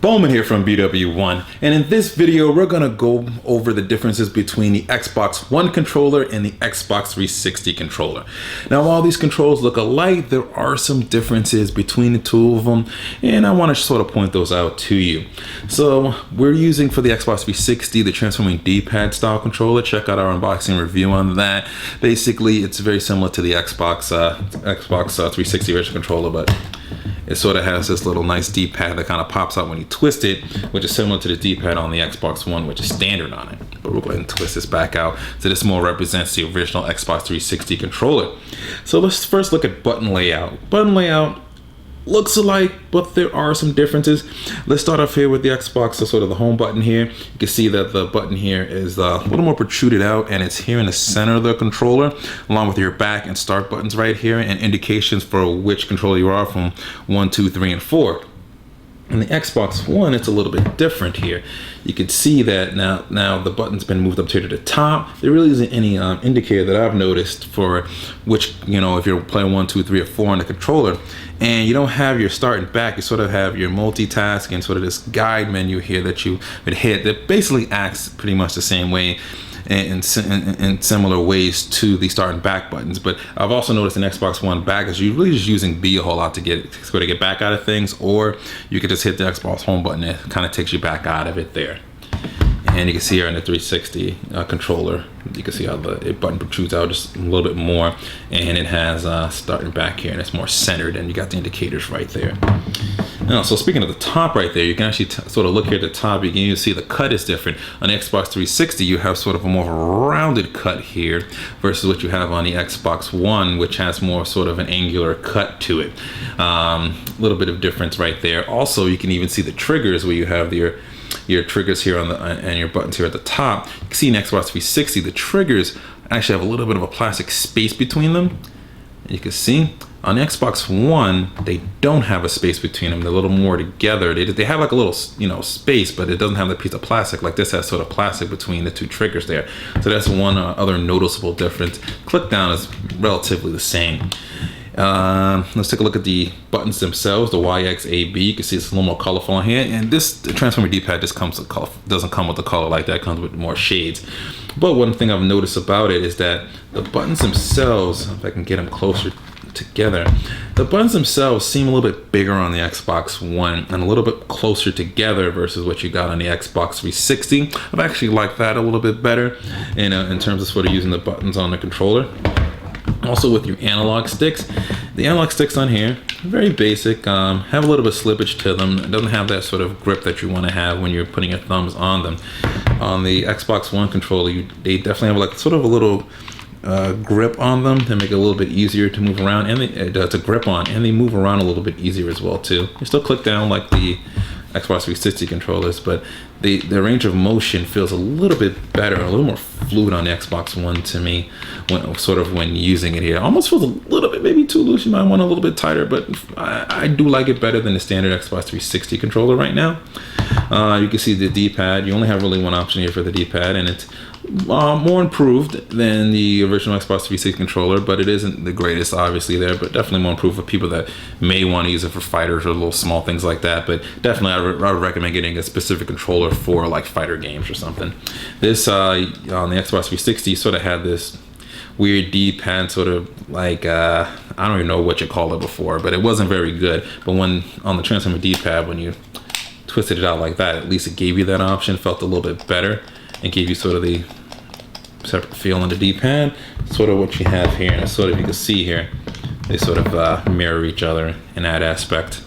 Bowman here from BWOne, and in this video we're going to go over the differences between the Xbox One controller and the Xbox 360 controller. Now while these controls look alike, there are some differences between the two of them, and I want to sort of point those out to you. So we're using for the Xbox 360 the transforming D-pad style controller. Check out our unboxing review on that. Basically it's very similar to the Xbox 360 original controller, but it sort of has this little nice D-pad that kind of pops out when you twist it, which is similar to the D-pad on the Xbox One, which is standard on it. But we'll go ahead and twist this back out. So this more represents the original Xbox 360 controller. So let's first look at button layout. Button layout looks alike, but there are some differences. Let's start off here with the Xbox, so sort of the home button here. You can see that the button here is a little more protruded out, and it's here in the center of the controller, along with your back and start buttons right here, and indications for which controller you are from 1, 2, 3, and 4. In the Xbox One, it's a little bit different here. You can see that now the button's been moved up here to the top. There really isn't any indicator that I've noticed for which, if you're playing 1, 2, 3, or 4 on the controller, and you don't have your start and back. You sort of have your multitask and sort of this guide menu here that you would hit that basically acts pretty much the same way in similar ways to the start and back buttons. But I've also noticed in Xbox One back is you're really just using B a whole lot to get back out of things, or you could just hit the Xbox home button. It kind of takes you back out of it there. And you can see here in the 360 controller, you can see how the button protrudes out just a little bit more, and it has start and back here, and it's more centered, and you got the indicators right there. Now, so speaking of the top right there, you can actually sort of look here at the top. You can even see the cut is different. On the Xbox 360, you have sort of a more of a rounded cut here versus what you have on the Xbox One, which has more sort of an angular cut to it. A little bit of difference right there. Also, you can even see the triggers where you have your triggers here on and your buttons here at the top. You can see in Xbox 360, the triggers actually have a little bit of a plastic space between them. And you can see on the Xbox One, they don't have a space between them. They're a little more together. They have like a little, space, but it doesn't have that piece of plastic. Like this has sort of plastic between the two triggers there. So that's one other noticeable difference. Click down is relatively the same. Let's take a look at the buttons themselves. The Y, X, A, B. You can see it's a little more colorful on here. And this transformer D-pad just doesn't come with the color like that. It comes with more shades. But one thing I've noticed about it is that the buttons themselves, if I can get them closer together, the buttons themselves seem a little bit bigger on the Xbox One and a little bit closer together versus what you got on the Xbox 360. I've actually liked that a little bit better in terms of sort of using the buttons on the controller. Also with your analog sticks, the analog sticks on here, very basic, have a little bit of slippage to them. It doesn't have that sort of grip that you want to have when you're putting your thumbs on them. On the Xbox One controller, they definitely have like sort of a little grip on them to make it a little bit easier to move around, and it's a grip on, and they move around a little bit easier as well too. You still click down like the Xbox 360 controllers, but the range of motion feels a little bit better, a little more fluid on the Xbox One to me when using it here. Almost feels a little bit maybe too loose. You might want a little bit tighter, but I do like it better than the standard Xbox 360 controller right now. You can see the D-pad. You only have really one option here for the D-pad, and it's more improved than the original Xbox 360 controller, but it isn't the greatest obviously there, but definitely more improved for people that may want to use it for fighters or little small things like that. But definitely I would recommend getting a specific controller for like fighter games or something. This on the Xbox 360 sort of had this weird D-pad, sort of like I don't even know what you called it before, but it wasn't very good. But when on the transformer D-pad, when you twisted it out like that, at least it gave you that option. Felt a little bit better and gave you sort of the separate feel on the D-pad. Sort of what you have here, and sort of you can see here, they sort of mirror each other in that aspect.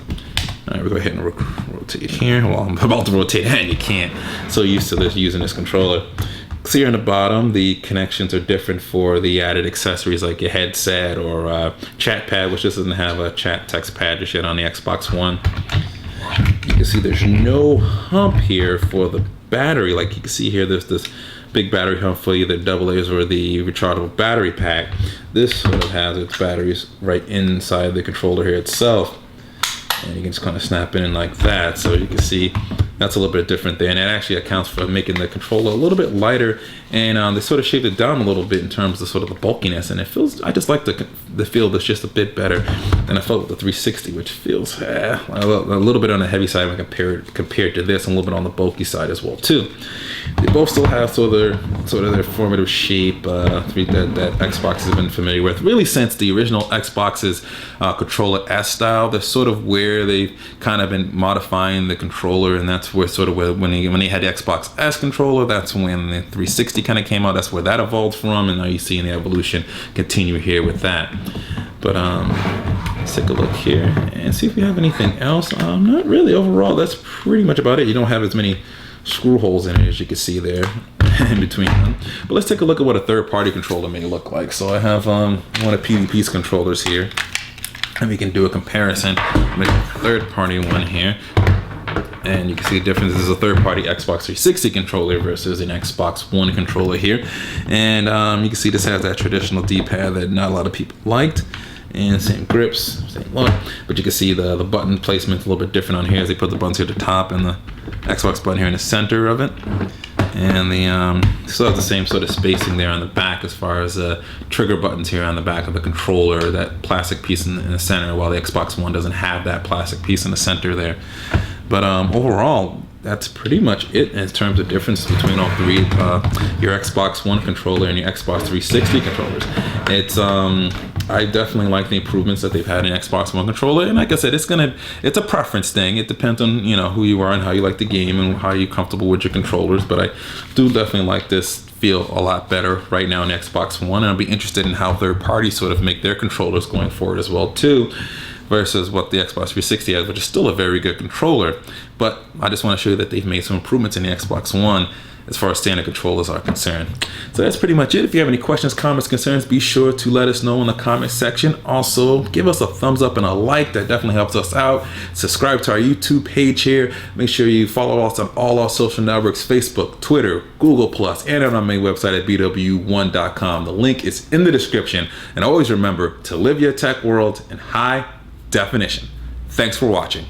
All right, we'll go ahead and rotate here. Well, I'm about to rotate and you can't. So used to this using this controller. See here on the bottom, the connections are different for the added accessories like your headset or chat pad, which doesn't have a chat text pad just yet on the Xbox One. You can see there's no hump here for the battery. Like you can see here, there's this big battery hump for either AA's or the rechargeable battery pack. This sort of has its batteries right inside the controller here itself, and you can just kind of snap it in like that. So you can see that's a little bit different there, and it actually accounts for making the controller a little bit lighter and they sort of shaved it down a little bit in terms of sort of the bulkiness, and it feels, I just like the feel that's just a bit better than I felt with the 360, which feels a little bit on the heavy side when compared to this, and a little bit on the bulky side as well too. They both still have sort of their formative shape that Xbox has been familiar with really since the original Xbox's controller S style. That's sort of where they've kind of been modifying the controller, and that's where sort of when they had the Xbox S controller, that's when the 360 kind of came out. That's where that evolved from, and now you see the evolution continue here with that. But let's take a look here and see if we have anything else. Not really. Overall, that's pretty much about it. You don't have as many screw holes in it as you can see there in between them. But let's take a look at what a third-party controller may look like. So I have one of PvP's controllers here, and we can do a comparison with a third-party one here. And you can see the difference. This is a third-party Xbox 360 controller versus an Xbox One controller here. And you can see this has that traditional D-pad that not a lot of people liked. And same grips, same look, but you can see the button placement's a little bit different on here as they put the buttons here at the top and the Xbox button here in the center of it. And the still have the same sort of spacing there on the back as far as trigger buttons here on the back of the controller, that plastic piece in the center, while the Xbox One doesn't have that plastic piece in the center there. But overall, that's pretty much it in terms of difference between all three, your Xbox One controller and your Xbox 360 controllers. It's I definitely like the improvements that they've had in Xbox One controller, and like I said, it's a preference thing. It depends on who you are and how you like the game and how you're comfortable with your controllers. But I do definitely like this feel a lot better right now in Xbox One, and I'll be interested in how third parties sort of make their controllers going forward as well too, versus what the Xbox 360 has, which is still a very good controller. But I just want to show you that they've made some improvements in the Xbox One as far as standard controllers are concerned. So that's pretty much it. If you have any questions, comments, concerns, be sure to let us know in the comment section. Also, give us a thumbs up and a like. That definitely helps us out. Subscribe to our YouTube page here. Make sure you follow us on all our social networks, Facebook, Twitter, Google+, and on our main website at BWOne.com. The link is in the description. And always remember to live your tech world in high definition. Thanks for watching.